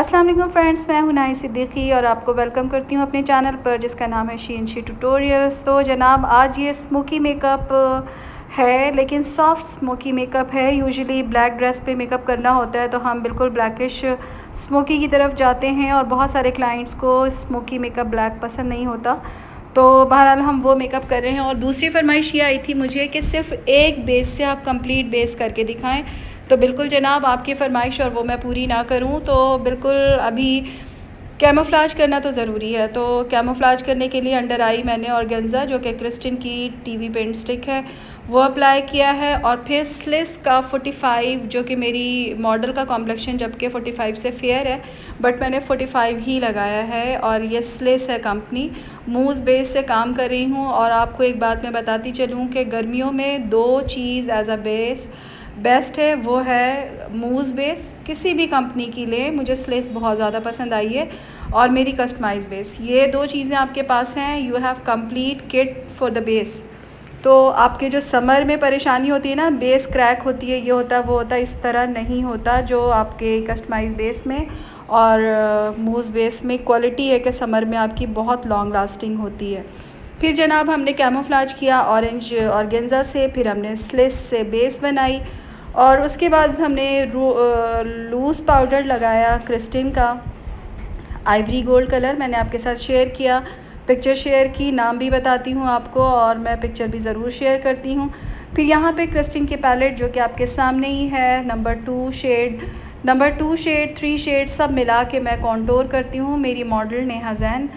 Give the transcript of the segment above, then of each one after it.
अस्सलाम वालेकुम फ्रेंड्स, मैं हूं नाई सिद्दीकी और आपको वेलकम करती हूं अपने चैनल पर जिसका नाम है शी ट्यूटोरियल्स। तो जनाब आज ये स्मोकी मेकअप है, लेकिन सॉफ्ट स्मोकी मेकअप है। यूजुअली ब्लैक ड्रेस पे मेकअप करना होता है तो हम बिल्कुल ब्लैकिश स्मोकी की तरफ जाते हैं और बहुत सारे क्लाइंट्स को स्मोकी मेकअप ब्लैक पसंद नहीं होता। तो बहरहाल हम वो मेकअप कर रहे हैं। और दूसरी फरमाइश ये आई थी मुझे कि सिर्फ एक बेस से आप कंप्लीट बेस करके दिखाएं। तो बिल्कुल जनाब आपकी फरमाइश और वो मैं पूरी ना करूं तो बिल्कुल अभी कैमोफ्लाज करना तो ज़रूरी है। तो कैमोफ्लाज करने के लिए अंडर आई मैंने ऑर्गेन्जा जो कि क्रिस्टिन की टीवी पेंट स्टिक है वो अप्लाई किया है। और फिर स्लिस का 45 जो कि मेरी मॉडल का कॉम्प्लेक्शन जबकि 45 से फेयर है बट मैंने 45 ही लगाया है। और ये स्लिस है कंपनी, मूज़ बेस से काम कर रही हूँ। और आपको एक बात मैं बताती चलूँ कि गर्मियों में दो चीज़ एज अ बेस बेस्ट है, वो है मूज़ बेस। किसी भी कंपनी की ले, मुझे स्लेस बहुत ज़्यादा पसंद आई है और मेरी कस्टमाइज बेस, ये दो चीज़ें आपके पास हैं। You have complete kit for the base. तो आपके जो समर में परेशानी होती है ना, बेस क्रैक होती है, ये होता है वो होता है, इस तरह नहीं होता जो आपके कस्टमाइज बेस में और मूज़ बेस में क्वालिटी है कि समर में आपकी बहुत लॉन्ग लास्टिंग होती है। फिर जनाब हमने कैमोफ्लाज किया ऑरेंज ऑर्गेन्जा से, फिर हमने स्लिस से बेस बनाई और उसके बाद हमने लूज़ पाउडर लगाया क्रिस्टिन का आइवरी गोल्ड कलर। मैंने आपके साथ शेयर किया, पिक्चर शेयर की, नाम भी बताती हूँ आपको और मैं पिक्चर भी ज़रूर शेयर करती हूँ। फिर यहाँ पे क्रिस्टिन की पैलेट जो कि आपके सामने ही है, नंबर 2 शेड 3 शेड सब मिला के मैं कॉन्टोर करती हूँ। मेरी मॉडल नेहा जैन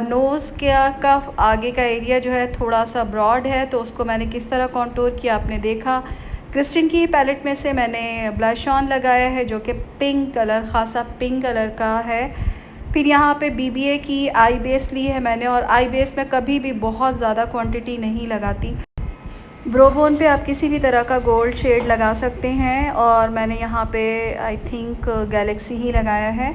नोज़ का आगे का एरिया जो है थोड़ा सा ब्रॉड है तो उसको मैंने किस तरह कॉन्टोर किया आपने देखा। क्रिस्टिन की पैलेट में से मैंने ब्लश ऑन लगाया है जो कि पिंक कलर, ख़ासा पिंक कलर का है। फिर यहाँ पे BBA की आई बेस ली है मैंने और आई बेस में कभी भी बहुत ज़्यादा क्वांटिटी नहीं लगाती। ब्रोबोन पे आप किसी भी तरह का गोल्ड शेड लगा सकते हैं और मैंने यहाँ पे आई थिंक गैलेक्सी ही लगाया है।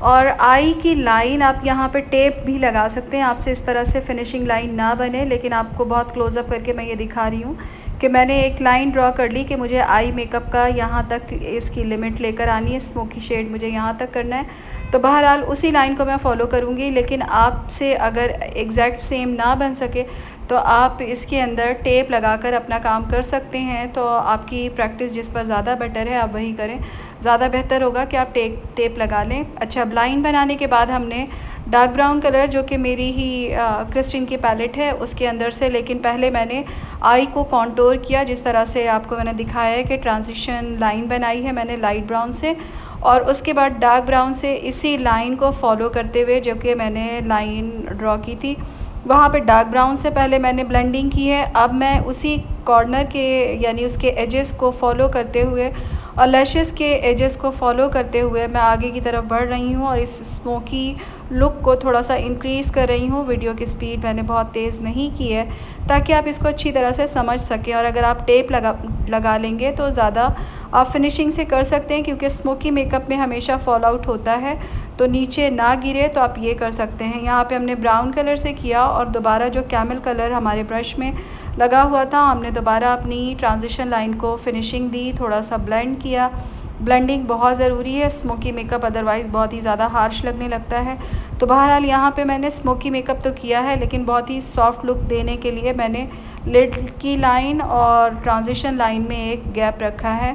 और आई की लाइन आप यहाँ पे टेप भी लगा सकते हैं, आपसे इस तरह से फिनिशिंग लाइन ना बने, लेकिन आपको बहुत क्लोज़अप करके मैं ये दिखा रही हूँ कि मैंने एक लाइन ड्रॉ कर ली कि मुझे आई मेकअप का यहाँ तक इसकी लिमिट लेकर आनी है, स्मोकी शेड मुझे यहाँ तक करना है। तो बहरहाल उसी लाइन को मैं फ़ॉलो करूँगी, लेकिन आपसे अगर एग्जैक्ट सेम ना बन सके तो आप इसके अंदर टेप लगाकर अपना काम कर सकते हैं। तो आपकी प्रैक्टिस जिस पर ज़्यादा बेटर है आप वही करें, ज़्यादा बेहतर होगा कि आप टेप लगा लें। अच्छा, लाइन बनाने के बाद हमने डार्क ब्राउन कलर जो कि मेरी ही क्रिस्टिन की पैलेट है उसके अंदर से, लेकिन पहले मैंने आई को कॉन्टोर किया जिस तरह से आपको मैंने दिखाया है कि ट्रांजिशन लाइन बनाई है मैंने लाइट ब्राउन से और उसके बाद डार्क ब्राउन से इसी लाइन को फॉलो करते हुए जो कि मैंने लाइन ड्रॉ की थी वहाँ पे डार्क ब्राउन से पहले मैंने ब्लेंडिंग की है। अब मैं उसी कॉर्नर के यानी उसके एजेस को फॉलो करते हुए और लैशेस के एजेस को फॉलो करते हुए मैं आगे की तरफ बढ़ रही हूँ और इस स्मोकी लुक को थोड़ा सा इंक्रीज़ कर रही हूँ। वीडियो की स्पीड मैंने बहुत तेज़ नहीं की है ताकि आप इसको अच्छी तरह से समझ सकें। और अगर आप टेप लगा लेंगे तो ज़्यादा आप फिनिशिंग से कर सकते हैं, क्योंकि स्मोकी मेकअप में हमेशा फॉल आउट होता है तो नीचे ना गिरे, तो आप ये कर सकते हैं। यहाँ पे हमने ब्राउन कलर से किया और दोबारा जो कैमल कलर हमारे ब्रश में लगा हुआ था हमने दोबारा अपनी ट्रांजिशन लाइन को फिनिशिंग दी, थोड़ा सा ब्लेंड किया। ब्लेंडिंग बहुत ज़रूरी है, स्मोकी मेकअप अदरवाइज़ बहुत ही ज़्यादा हार्श लगने लगता है। तो बहरहाल यहाँ पे मैंने स्मोकी मेकअप तो किया है, लेकिन बहुत ही सॉफ्ट लुक देने के लिए मैंने लिड की लाइन और ट्रांजिशन लाइन में एक गैप रखा है।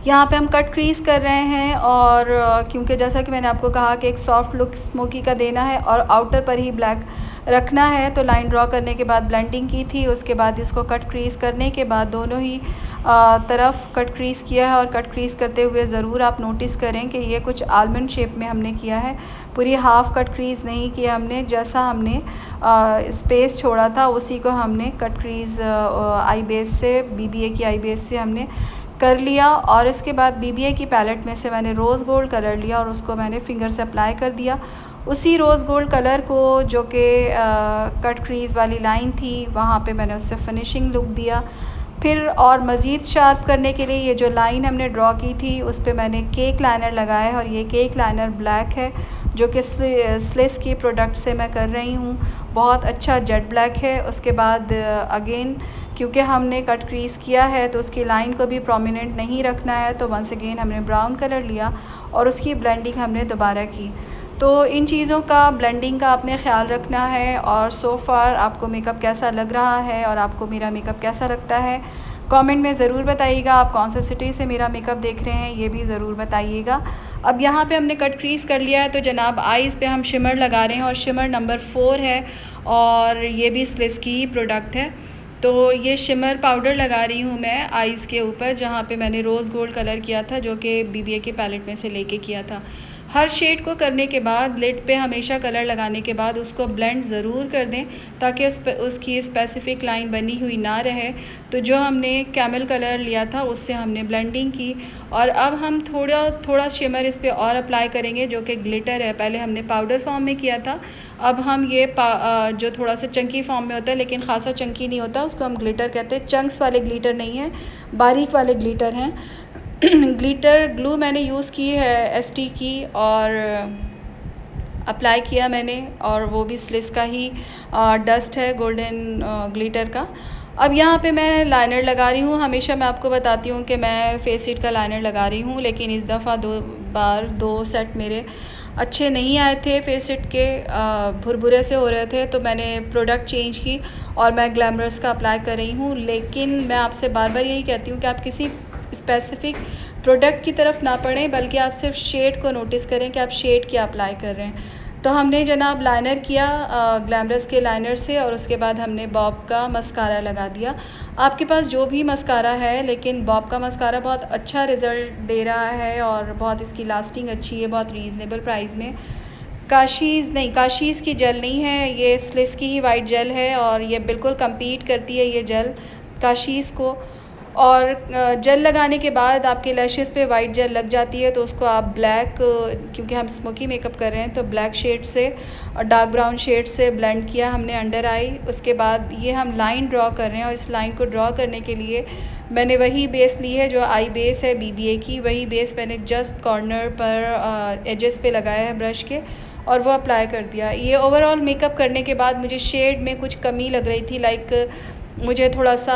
यहाँ पे हम कट क्रीज़ कर रहे हैं और क्योंकि जैसा कि मैंने आपको कहा कि एक सॉफ्ट लुक स्मोकी का देना है और आउटर पर ही ब्लैक रखना है, तो लाइन ड्रॉ करने के बाद ब्लेंडिंग की थी, उसके बाद इसको कट क्रीज़ करने के बाद दोनों ही तरफ कट क्रीज़ किया है। और कट क्रीज़ करते हुए ज़रूर आप नोटिस करें कि ये कुछ आलमंड शेप में हमने किया है, पूरी हाफ़ कट क्रीज़ नहीं किया हमने, जैसा हमने स्पेस छोड़ा था उसी को हमने कट क्रीज़ आई बेस से BBA की आई बेस से हमने कर लिया। और इसके बाद BBA की पैलेट में से मैंने रोज़ गोल्ड कलर लिया और उसको मैंने फिंगर से अप्लाई कर दिया। उसी रोज़ गोल्ड कलर को जो कि कट क्रीज़ वाली लाइन थी वहाँ पे मैंने उससे फिनिशिंग लुक दिया। फिर और मज़ीद शार्प करने के लिए ये जो लाइन हमने ड्रॉ की थी उस पर मैंने केक लाइनर लगाया है और ये केक लाइनर ब्लैक है जो कि स्लिस की प्रोडक्ट से मैं कर रही हूँ, बहुत अच्छा जेट ब्लैक है। उसके बाद अगेन क्योंकि हमने कट क्रीज़ किया है तो उसकी लाइन को भी प्रोमिनेंट नहीं रखना है। तो वंस अगेन हमने ब्राउन कलर लिया और उसकी ब्लेंडिंग हमने दोबारा की। तो इन चीज़ों का, ब्लेंडिंग का आपने ख़्याल रखना है। और सो फार आपको मेकअप कैसा लग रहा है और आपको मेरा मेकअप कैसा लगता है, कमेंट में ज़रूर बताइएगा। आप कौन सा सिटी से मेरा मेकअप देख रहे हैं ये भी ज़रूर बताइएगा। अब यहाँ पे हमने कट क्रीज़ कर लिया है तो जनाब आइज़ पे हम शिमर लगा रहे हैं और शिमर नंबर 4 है और ये भी स्लिस की ही प्रोडक्ट है। तो ये शिमर पाउडर लगा रही हूँ मैं आइज़ के ऊपर, जहाँ पे मैंने रोज़ गोल्ड कलर किया था जो कि BBA के पैलेट में से लेके किया था। हर शेड को करने के बाद लिड पे हमेशा कलर लगाने के बाद उसको ब्लेंड ज़रूर कर दें ताकि उसकी स्पेसिफ़िक लाइन बनी हुई ना रहे। तो जो हमने कैमल कलर लिया था उससे हमने ब्लेंडिंग की और अब हम थोड़ा शिमर इस पे और अप्लाई करेंगे जो कि ग्लिटर है। पहले हमने पाउडर फॉर्म में किया था, अब हम ये जो थोड़ा सा चंकी फॉर्म में होता है लेकिन ख़ासा चंकी नहीं होता, उसको हम ग्लिटर कहते हैं। चंक्स वाले ग्लिटर नहीं है, बारीक वाले ग्लिटर हैं। ग्लिटर ग्लू मैंने यूज़ की है ST की और अप्लाई किया मैंने, और वो भी स्लिस का ही डस्ट है गोल्डन ग्लिटर का। अब यहाँ पे मैं लाइनर लगा रही हूँ। हमेशा मैं आपको बताती हूँ कि मैं फेस शीट का लाइनर लगा रही हूँ, लेकिन इस दफ़ा दो सेट मेरे अच्छे नहीं आए थे, फेस शीट के भुरभुरे से हो रहे थे। तो मैंने प्रोडक्ट चेंज की और मैं ग्लैमरस का अप्लाई कर रही हूँ। लेकिन मैं आपसे बार बार यही कहती हूँ कि आप किसी स्पेसिफ़िक प्रोडक्ट की तरफ ना पड़ें, बल्कि आप सिर्फ शेड को नोटिस करें कि आप शेड क्या अप्लाई कर रहे हैं। तो हमने जनाब लाइनर किया ग्लैमरस के लाइनर से और उसके बाद हमने बॉब का मस्कारा लगा दिया। आपके पास जो भी मस्कारा है, लेकिन बॉब का मस्कारा बहुत अच्छा रिज़ल्ट दे रहा है और बहुत इसकी लास्टिंग अच्छी है, बहुत रीज़नेबल प्राइस में। काशीज़ की जेल नहीं है, ये स्लिस की ही वाइट जेल है और ये बिल्कुल कम्पीट करती है ये जेल काशीज़ को। और जेल लगाने के बाद आपके लैशेज़ पे वाइट जेल लग जाती है तो उसको आप ब्लैक, क्योंकि हम स्मोकी मेकअप कर रहे हैं तो ब्लैक शेड से और डार्क ब्राउन शेड से ब्लेंड किया हमने अंडर आई। उसके बाद ये हम लाइन ड्रॉ कर रहे हैं और इस लाइन को ड्रॉ करने के लिए मैंने वही बेस ली है जो आई बेस है BBA की। वही बेस मैंने जस्ट कॉर्नर पर एजेस पे लगाया है ब्रश के और वो अप्लाई कर दिया। ये ओवरऑल मेकअप करने के बाद मुझे शेड में कुछ कमी लग रही थी, लाइक मुझे थोड़ा सा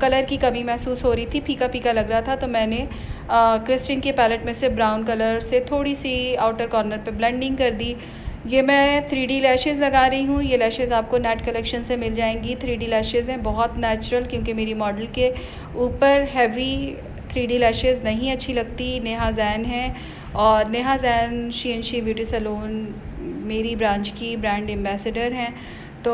कलर की कमी महसूस हो रही थी, फीका फीका लग रहा था। तो मैंने क्रिस्टिन के पैलेट में से ब्राउन कलर से थोड़ी सी आउटर कॉर्नर पे ब्लेंडिंग कर दी। ये मैं 3D लैशेज़ लगा रही हूँ। ये लैशेज़ आपको नेट कलेक्शन से मिल जाएंगी। 3D लैशेज़ हैं, बहुत नेचुरल, क्योंकि मेरी मॉडल के ऊपर हैवी 3D लैशेज़ नहीं अच्छी लगती। नेहा जैन है और Neha Jain She beauty salon मेरी ब्रांच की ब्रांड एम्बेसडर हैं। तो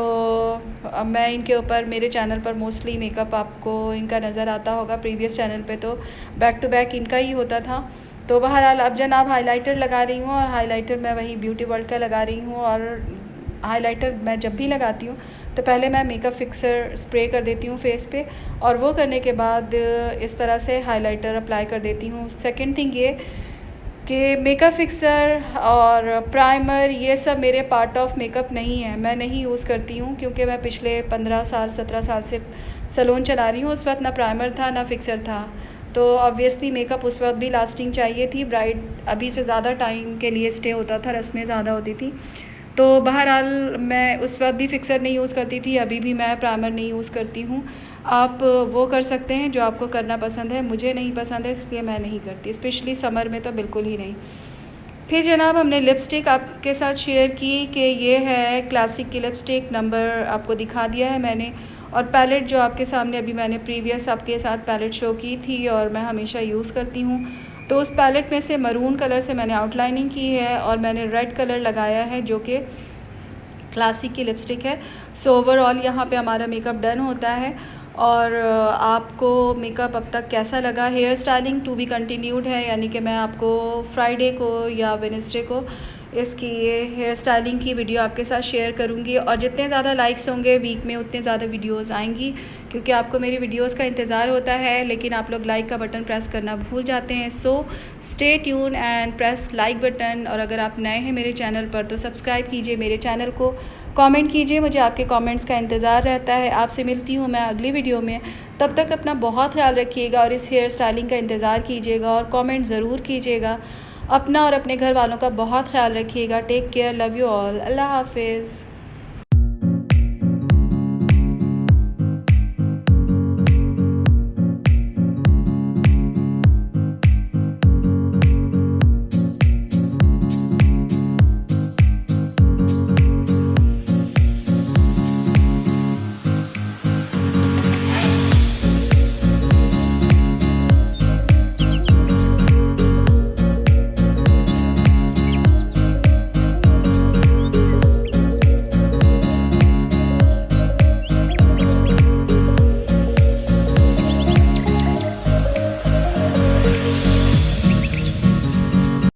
अब मैं इनके ऊपर, मेरे चैनल पर मोस्टली मेकअप आपको इनका नज़र आता होगा। प्रीवियस चैनल पे तो बैक टू बैक इनका ही होता था। तो बहरहाल अब जनाब हाइलाइटर लगा रही हूँ और हाइलाइटर मैं वही ब्यूटी वर्ल्ड का लगा रही हूँ। और हाइलाइटर मैं जब भी लगाती हूँ तो पहले मैं मेकअप फिक्सर स्प्रे कर देती हूँ फेस पे और वो करने के बाद इस तरह से हाइलाइटर अप्लाई कर देती हूँ। सेकेंड थिंग ये कि मेकअप फिक्सर और प्राइमर ये सब मेरे पार्ट ऑफ मेकअप नहीं है, मैं नहीं यूज़ करती हूँ, क्योंकि मैं पिछले 17 साल से सैलून चला रही हूँ। उस वक्त ना प्राइमर था ना फिक्सर था, तो ऑब्वियसली मेकअप उस वक्त भी लास्टिंग चाहिए थी। ब्राइड अभी से ज़्यादा टाइम के लिए स्टे होता था, रस्में ज़्यादा होती थी। तो बहरहाल मैं उस वक्त भी फिक्सर नहीं यूज़ करती थी, अभी भी मैं प्राइमर नहीं यूज़ करती हूँ। आप वो कर सकते हैं जो आपको करना पसंद है, मुझे नहीं पसंद है इसलिए मैं नहीं करती, स्पेशली समर में तो बिल्कुल ही नहीं। फिर जनाब हमने लिपस्टिक आपके साथ शेयर की कि ये है क्लासिक की लिपस्टिक, नंबर आपको दिखा दिया है मैंने। और पैलेट जो आपके सामने अभी मैंने प्रीवियस आपके साथ पैलेट शो की थी और मैं हमेशा यूज़ करती हूँ, तो उस पैलेट में से मरून कलर से मैंने आउटलाइनिंग की है और मैंने रेड कलर लगाया है जो कि क्लासिक की लिपस्टिक है। सो ओवरऑल यहाँ पे हमारा मेकअप डन होता है। और आपको मेकअप अब तक कैसा लगा? Hair styling to be continued है, यानी कि मैं आपको फ्राइडे को या वेडनेसडे को इसकी हेयर स्टाइलिंग की वीडियो आपके साथ शेयर करूंगी। और जितने ज़्यादा लाइक्स होंगे वीक में उतने ज़्यादा वीडियोस आएंगी, क्योंकि आपको मेरी वीडियोस का इंतज़ार होता है, लेकिन आप लोग लाइक का बटन प्रेस करना भूल जाते हैं। So stay tune and press like button. और अगर आप नए हैं मेरे चैनल पर तो सब्सक्राइब कीजिए मेरे चैनल को, कमेंट कीजिए, मुझे आपके कमेंट्स का इंतज़ार रहता है। आपसे मिलती हूँ मैं अगली वीडियो में, तब तक अपना बहुत ख्याल रखिएगा और इस हेयर स्टाइलिंग का इंतज़ार कीजिएगा और कमेंट ज़रूर कीजिएगा। अपना और अपने घर वालों का बहुत ख्याल रखिएगा। Take care, love you all, अल्लाह हाफिज़।